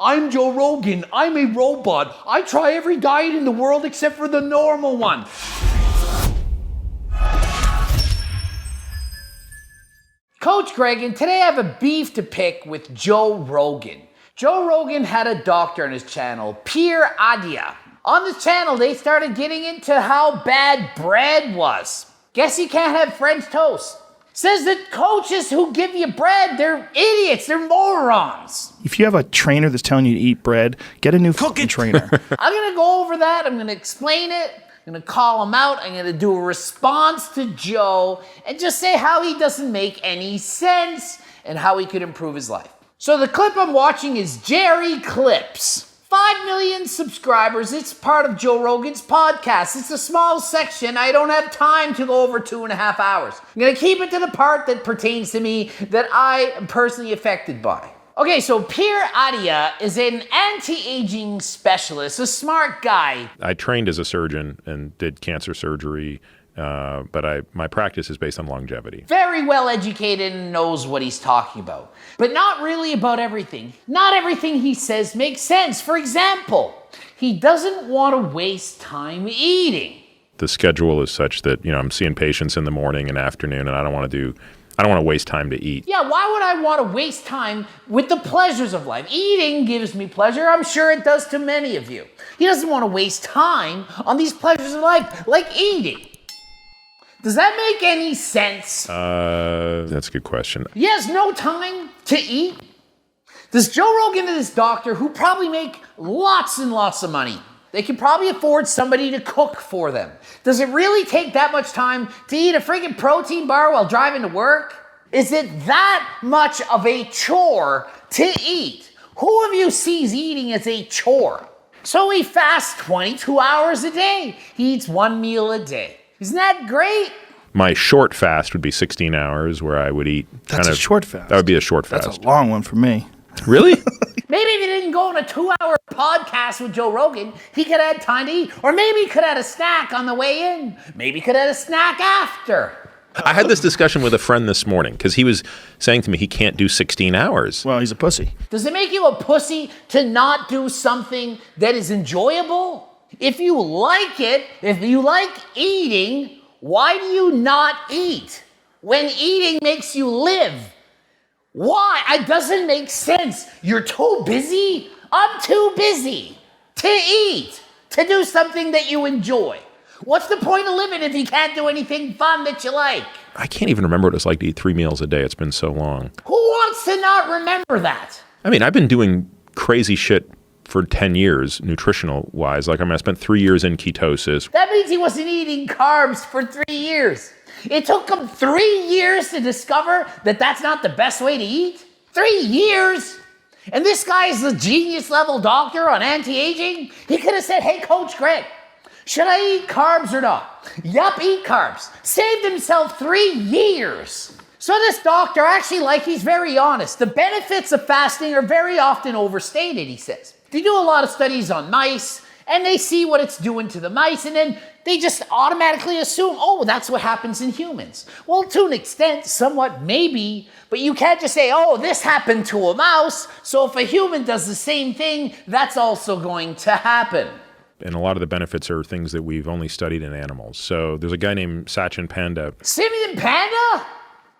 I'm Joe Rogan. I'm a robot. I try every diet in the world except for the normal one. Coach Greg, and today I have a beef to pick with Joe Rogan. Joe Rogan had a doctor on his channel, Pierre Adia. On this channel, they started getting into how bad bread was. Guess you can't have French toast. Says that coaches who give you bread, they're idiots, they're morons. If you have a trainer that's telling you to eat bread, get a new fucking trainer. I'm gonna go over that, I'm gonna explain it, I'm gonna call him out, I'm gonna do a response to Joe, and just say how he doesn't make any sense and how he could improve his life. So the clip I'm watching is Jerry Clips. 5 million subscribers. It's part of Joe Rogan's podcast. It's a small section. I don't have time to go over 2.5 hours. I'm going to keep it to the part that pertains to me that I am personally affected by. Okay, so Pierre Adia is an anti-aging specialist, a smart guy. I trained as a surgeon and did cancer surgery, but my practice is based on longevity. Very well educated and knows what he's talking about, but not really about everything. Not everything he says makes sense. For example, he doesn't want to waste time eating. The schedule is such that, I'm seeing patients in the morning and afternoon, and I don't want to waste time to eat. Yeah, why would I want to waste time with the pleasures of life? Eating gives me pleasure. I'm sure it does to many of you. He doesn't want to waste time on these pleasures of life, like eating. Does that make any sense? That's a good question. He has no time to eat. Does Joe Rogan and his doctor, who probably make lots and lots of money, they can probably afford somebody to cook for them. Does it really take that much time to eat a friggin' protein bar while driving to work? Is it that much of a chore to eat? Who of you sees eating as a chore? So he fasts 22 hours a day. He eats 1 meal a day. Isn't that great? My short fast would be 16 hours where I would eat That's a short fast. That would be a short fast. That's a long one for me. Really? Maybe if he didn't go on a 2-hour podcast with Joe Rogan, he could have had time to eat. Or maybe he could have had a snack on the way in. Maybe he could have had a snack after. I had this discussion with a friend this morning because he was saying to me he can't do 16 hours. Well, he's a pussy. Does it make you a pussy to not do something that is enjoyable? If you like it, if you like eating, why do you not eat? When eating makes you live. Why? It doesn't make sense. You're too busy? I'm too busy to eat, to do something that you enjoy. What's the point of living if you can't do anything fun that you like? I can't even remember what it's like to eat 3 meals a day. It's been so long. Who wants to not remember that? I mean, I've been doing crazy shit for 10 years, nutritional-wise. I spent 3 years in ketosis. That means he wasn't eating carbs for 3 years. It took him 3 years to discover that that's not the best way to eat. 3 years? And this guy's the genius-level doctor on anti-aging? He could have said, hey, Coach Greg, should I eat carbs or not? Yup, eat carbs. Saved himself 3 years. So this doctor, he's very honest. The benefits of fasting are very often overstated, he says. They do a lot of studies on mice, and they see what it's doing to the mice, and then they just automatically assume, oh, that's what happens in humans. Well, to an extent, somewhat, maybe, but you can't just say, oh, this happened to a mouse, so if a human does the same thing, that's also going to happen. And a lot of the benefits are things that we've only studied in animals. So there's a guy named Sachin Panda. Simian Panda?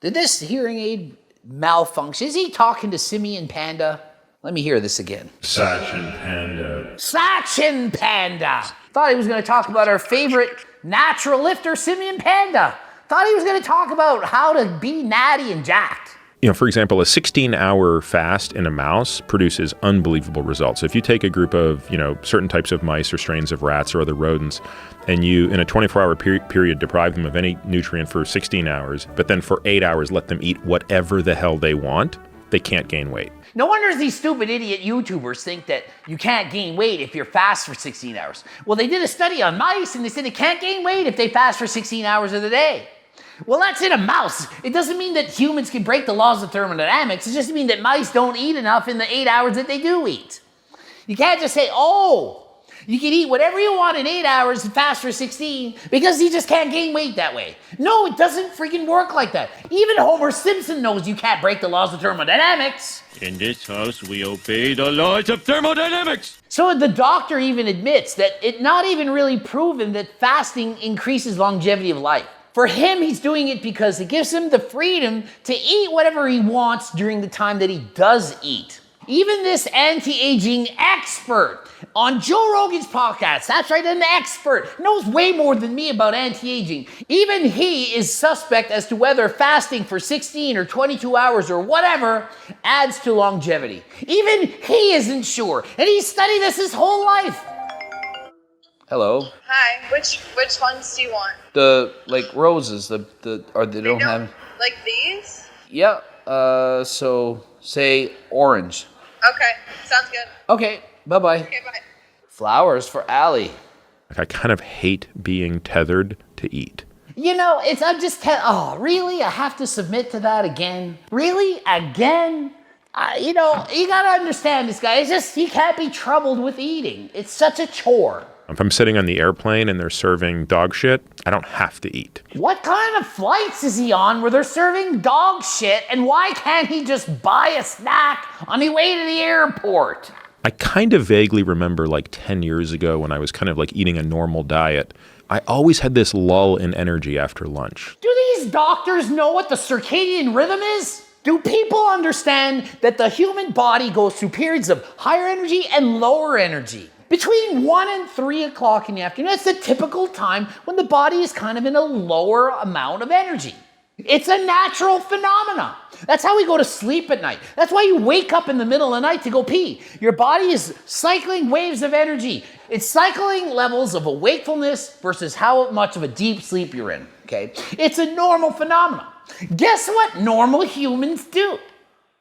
Did this hearing aid malfunction? Is he talking to Simian Panda? Let me hear this again. Sachin Panda. Sachin Panda. Thought he was going to talk about our favorite natural lifter, Simian Panda. Thought he was going to talk about how to be natty and jacked. For example, a 16-hour fast in a mouse produces unbelievable results. If you take a group of, certain types of mice or strains of rats or other rodents, and you, in a 24-hour period, deprive them of any nutrient for 16 hours, but then for 8 hours let them eat whatever the hell they want, they can't gain weight. No wonder these stupid idiot YouTubers think that you can't gain weight if you're fast for 16 hours. Well, they did a study on mice, and they said they can't gain weight if they fast for 16 hours of the day. Well, that's in a mouse. It doesn't mean that humans can break the laws of thermodynamics. It just means that mice don't eat enough in the 8 hours that they do eat. You can't just say, oh, You can eat whatever you want in 8 hours and fast for 16 because you just can't gain weight that way. No, it doesn't freaking work like that. Even Homer Simpson knows you can't break the laws of thermodynamics. In this house, we obey the laws of thermodynamics. So the doctor even admits that it's not even really proven that fasting increases longevity of life. For him, he's doing it because it gives him the freedom to eat whatever he wants during the time that he does eat. Even this anti-aging expert on Joe Rogan's podcast, that's right, an expert, knows way more than me about anti-aging. Even he is suspect as to whether fasting for 16 or 22 hours or whatever adds to longevity. Even he isn't sure, and he's studied this his whole life. Hello. Hi. Which ones do you want? The roses. They don't have. Like these? Yeah. So say orange. Okay. Sounds good. Okay. Bye-bye. Okay, bye. Flowers for Allie. I kind of hate being tethered to eat. Oh, really? I have to submit to that again? Really? Again? You gotta understand this guy. It's just, he can't be troubled with eating. It's such a chore. If I'm sitting on the airplane and they're serving dog shit, I don't have to eat. What kind of flights is he on where they're serving dog shit, and why can't he just buy a snack on the way to the airport? I kind of vaguely remember 10 years ago when I was kind of eating a normal diet. I always had this lull in energy after lunch. Do these doctors know what the circadian rhythm is? Do people understand that the human body goes through periods of higher energy and lower energy? Between 1 and 3 o'clock in the afternoon, that's the typical time when the body is kind of in a lower amount of energy. It's a natural phenomenon. That's how we go to sleep at night. That's why you wake up in the middle of the night to go pee. Your body is cycling waves of energy. It's cycling levels of wakefulness versus how much of a deep sleep you're in, okay? It's a normal phenomenon. Guess what normal humans do?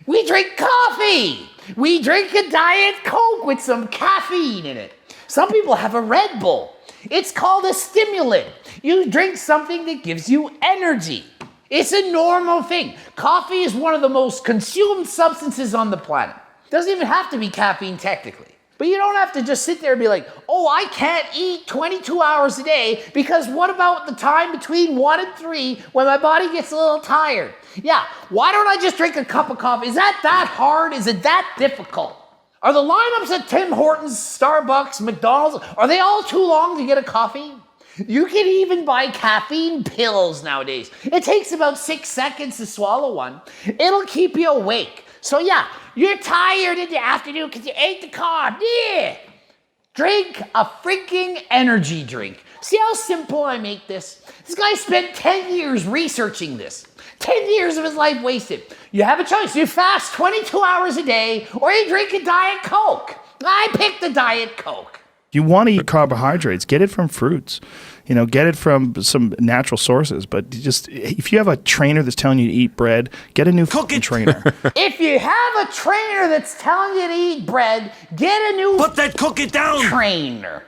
We drink coffee. We drink a Diet Coke with some caffeine in it. Some people have a Red Bull. It's called a stimulant. You drink something that gives you energy. It's a normal thing. Coffee is one of the most consumed substances on the planet. Doesn't even have to be caffeine technically. But you don't have to just sit there and be like, oh, I can't eat 22 hours a day because what about the time between 1 and 3 when my body gets a little tired? Yeah, why don't I just drink a cup of coffee? Is that hard? Is it that difficult? Are the lineups at Tim Hortons, Starbucks, McDonald's, are they all too long to get a coffee? You can even buy caffeine pills nowadays. It takes about 6 seconds to swallow one. It'll keep you awake. So yeah, you're tired in the afternoon because you ate the carb. Yeah. Drink a freaking energy drink. See how simple I make this? This guy spent 10 years researching this. 10 years of his life wasted. You have a choice. You fast 22 hours a day or you drink a Diet Coke. I picked the Diet Coke. You want to eat carbohydrates, get it from fruits. Get it from some natural sources. But just if you have a trainer that's telling you to eat bread, get a new cooking trainer. If you have a trainer that's telling you to eat bread, get a new Put that cookie down! Trainer.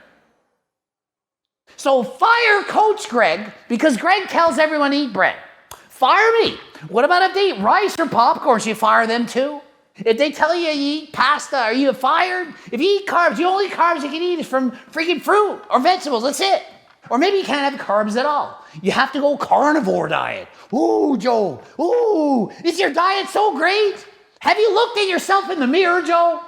So fire Coach Greg because Greg tells everyone to eat bread. Fire me. What about if they eat rice or popcorn? Should you fire them too? If they tell you eat pasta, are you fired? If you eat carbs, the only carbs you can eat is from freaking fruit or vegetables. That's it. Or maybe you can't have carbs at all. You have to go carnivore diet. Ooh, Joe. Ooh, is your diet so great? Have you looked at yourself in the mirror, Joe?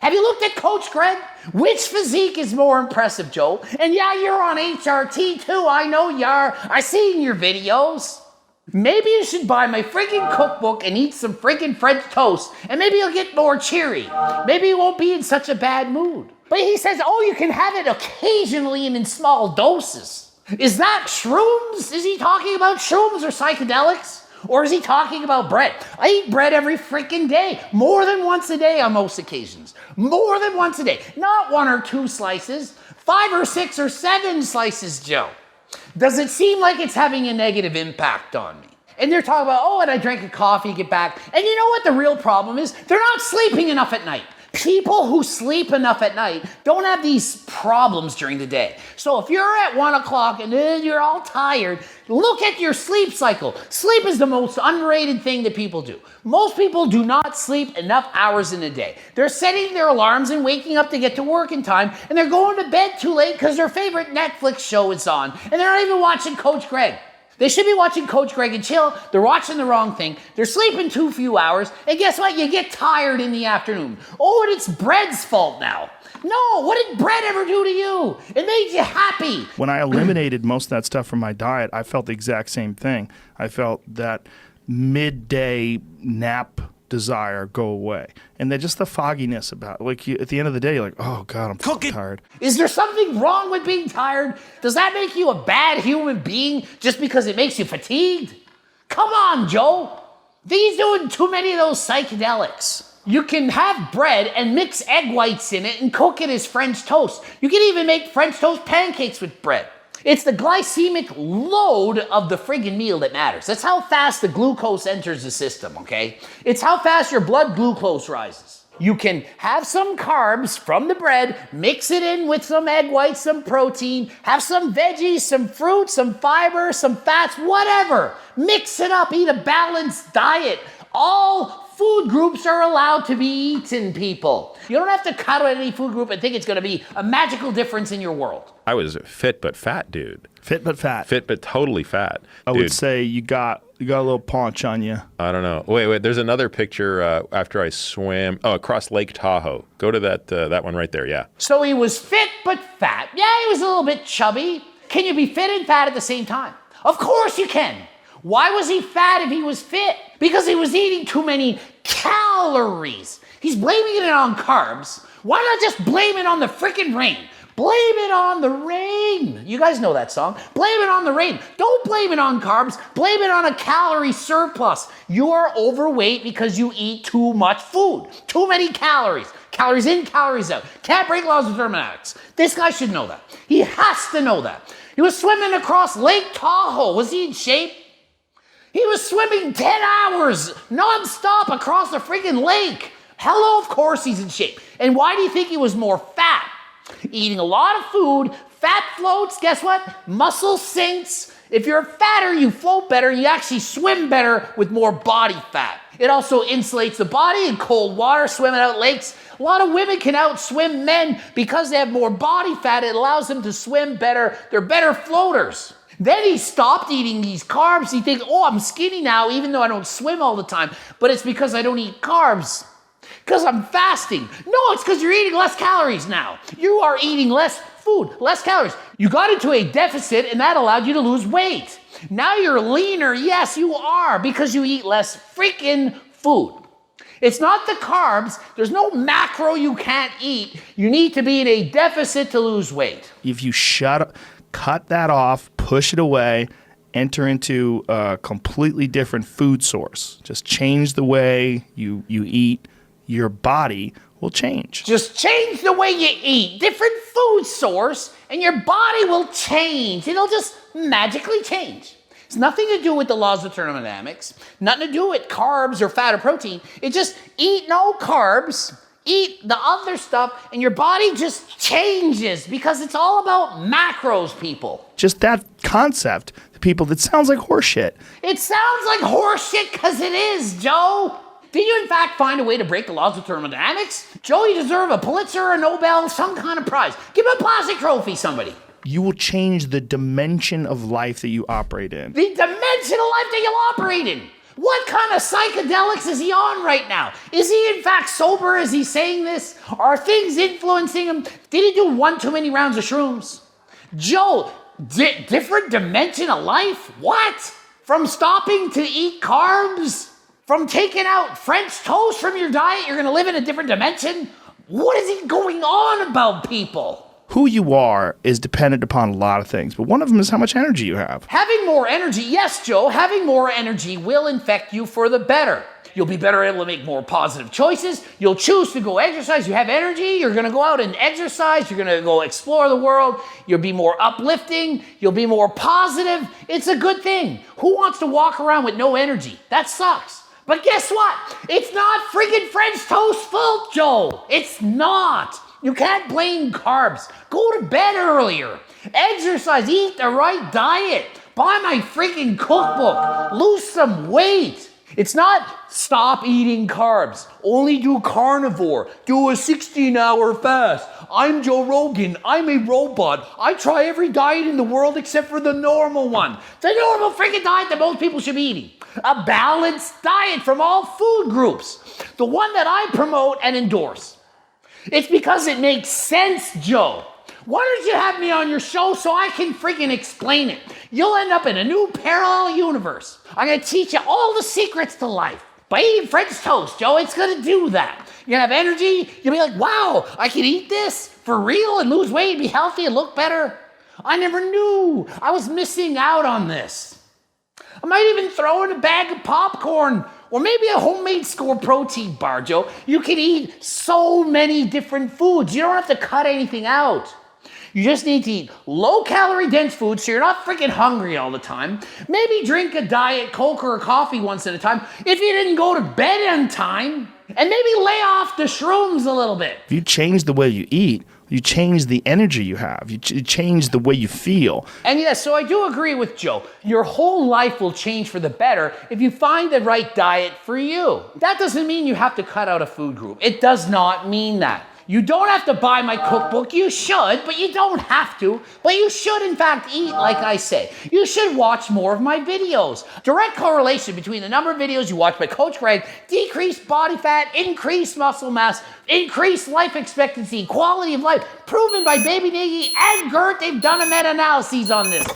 Have you looked at Coach Greg? Which physique is more impressive, Joe? And yeah, you're on HRT too. I know you are. I seen your videos. Maybe you should buy my freaking cookbook and eat some freaking French toast, and maybe you'll get more cheery. Maybe you won't be in such a bad mood. But he says, oh, you can have it occasionally and in small doses. Is that shrooms? Is he talking about shrooms or psychedelics? Or is he talking about bread? I eat bread every freaking day, more than once a day on most occasions. More than once a day. Not 1 or 2 slices, 5 or 6 or 7 slices, Joe. Does it seem like it's having a negative impact on me? And they're talking about, oh, and I drank a coffee, get back. And you know what the real problem is? They're not sleeping enough at night. People who sleep enough at night don't have these problems during the day. So if you're at 1 o'clock and then you're all tired, look at your sleep cycle. Sleep is the most underrated thing that people do. Most people do not sleep enough hours in a day. They're setting their alarms and waking up to get to work in time, and they're going to bed too late because their favorite Netflix show is on, and they're not even watching Coach Greg. They should be watching Coach Greg and chill. They're watching the wrong thing. They're sleeping too few hours. And guess what? You get tired in the afternoon. Oh, and it's bread's fault now. No, what did bread ever do to you? It made you happy. When I eliminated most of that stuff from my diet, I felt the exact same thing. I felt that midday nap desire go away. And then just the fogginess about it. Like at the end of the day, you're like, oh God, I'm fucking tired. Is there something wrong with being tired? Does that make you a bad human being just because it makes you fatigued? Come on, Joe. He's doing too many of those psychedelics. You can have bread and mix egg whites in it and cook it as French toast. You can even make French toast pancakes with bread. It's the glycemic load of the friggin' meal that matters. That's how fast the glucose enters the system, okay? It's how fast your blood glucose rises. You can have some carbs from the bread, mix it in with some egg whites, some protein, have some veggies, some fruit, some fiber, some fats, whatever. Mix it up, eat a balanced diet. All food groups are allowed to be eaten, people. You don't have to cut out any food group and think it's going to be a magical difference in your world. I was a fit but fat dude. Fit but fat. Fit but totally fat. I dude. would say you got a little paunch on you. I don't know. Wait. There's another picture after I swam. Oh, across Lake Tahoe. Go to that one right there. Yeah. So he was fit but fat. Yeah, he was a little bit chubby. Can you be fit and fat at the same time? Of course you can. Why was he fat if he was fit? Because he was eating too many calories. He's blaming it on carbs. Why not just blame it on the freaking rain? Blame it on the rain. You guys know that song. Blame it on the rain. Don't blame it on carbs. Blame it on a calorie surplus. You are overweight because you eat too much food. Too many calories. Calories in, calories out. Can't break laws of thermodynamics. This guy should know that. He has to know that. He was swimming across Lake Tahoe. Was he in shape? He was swimming 10 hours nonstop across the freaking lake. Hello, of course he's in shape. And why do you think he was more fat? Eating a lot of food, fat floats, guess what? Muscle sinks. If you're fatter, you float better. You actually swim better with more body fat. It also insulates the body in cold water, swimming out lakes. A lot of women can outswim men because they have more body fat. It allows them to swim better. They're better floaters. Then he stopped eating these carbs. He thinks, oh, I'm skinny now, even though I don't swim all the time. But it's because I don't eat carbs. Because I'm fasting. No, it's because you're eating less calories now. You are eating less food, less calories. You got into a deficit, and that allowed you to lose weight. Now you're leaner. Yes, you are, because you eat less freaking food. It's not the carbs. There's no macro you can't eat. You need to be in a deficit to lose weight. If you cut that off, push it away, enter into a completely different food source. Just change the way you eat. Your body will change. Just change the way you eat. Different food source, and your body will change. It'll just magically change. It's nothing to do with the laws of thermodynamics. Nothing to do with carbs or fat or protein. It just eat no carbs. Eat the other stuff, and your body just changes because it's all about macros, people. Just that concept to people, that sounds like horseshit. It sounds like horseshit because it is, Joe. Did you, in fact, find a way to break the laws of thermodynamics? Joe, you deserve a Pulitzer, a Nobel, some kind of prize. Give him a plastic trophy, somebody. You will change the dimension of life that you operate in. The dimension of life that you operate in. What kind of psychedelics is he on right now? Is he in fact sober? Is he saying this? Are things influencing him? Did he do one too many rounds of shrooms? Joe, different dimension of life? What? From stopping to eat carbs? From taking out French toast from your diet, you're gonna live in a different dimension? What is he going on about, people? Who you are is dependent upon a lot of things, but one of them is how much energy you have. Having more energy, yes, Joe, having more energy will infect you for the better. You'll be better able to make more positive choices. You'll choose to go exercise. You have energy. You're going to go out and exercise. You're going to go explore the world. You'll be more uplifting. You'll be more positive. It's a good thing. Who wants to walk around with no energy? That sucks. But guess what? It's not friggin' French toast's fault, Joe. It's not. You can't blame carbs. Go to bed earlier. Exercise, eat the right diet. Buy my freaking cookbook. Lose some weight. It's not stop eating carbs. Only do carnivore. Do a 16-hour fast. I'm Joe Rogan. I'm a robot. I try every diet in the world except for the normal one. The normal freaking diet that most people should be eating. A balanced diet from all food groups. The one that I promote and endorse. It's because it makes sense, Joe. Why don't you have me on your show so I can freaking explain it? You'll end up in a new parallel universe. I'm going to teach you all the secrets to life. By eating French toast, Joe, it's going to do that. You're going to have energy. You'll be like, wow, I can eat this for real and lose weight and be healthy and look better. I never knew. I was missing out on this. I might even throw in a bag of popcorn or maybe a homemade score protein bar, Joe. You can eat so many different foods. You don't have to cut anything out. You just need to eat low-calorie dense food so you're not freaking hungry all the time. Maybe drink a Diet Coke or a coffee once at a time if you didn't go to bed on time. And maybe lay off the shrooms a little bit. If you change the way you eat, you change the energy you have. You change the way you feel. And yes, so I do agree with Joe. Your whole life will change for the better if you find the right diet for you. That doesn't mean you have to cut out a food group. It does not mean that. You don't have to buy my cookbook. You should, but you don't have to. But you should, in fact, eat like I say. You should watch more of my videos. Direct correlation between the number of videos you watch by Coach Greg, decreased body fat, increased muscle mass, increased life expectancy, quality of life, proven by Baby Niggy and Gert. They've done a meta-analysis on this.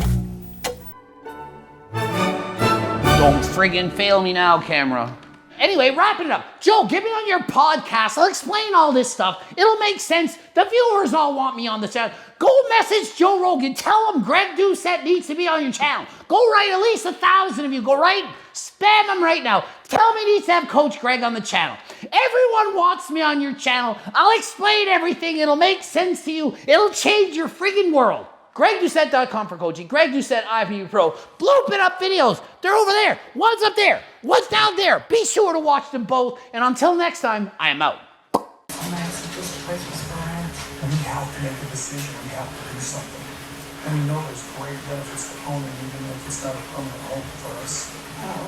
Don't friggin' fail me now, camera. Anyway, wrapping it up. Joe, get me on your podcast. I'll explain all this stuff. It'll make sense. The viewers all want me on the channel. Go message Joe Rogan. Tell him Greg Doucette needs to be on your channel. Go write at least 1,000 of you. Go write. Spam him right now. Tell him he needs to have Coach Greg on the channel. Everyone wants me on your channel. I'll explain everything. It'll make sense to you. It'll change your friggin' world. GregDoucette.com for coaching. Greg Doucette, IFBB Pro. Blooping up videos. They're over there. One's up there. One's down there. Be sure to watch them both. And until next time, I am out. And we have to make a decision. We have to do something. And we know there's great benefits to owning, even if it's not a permanent home for us.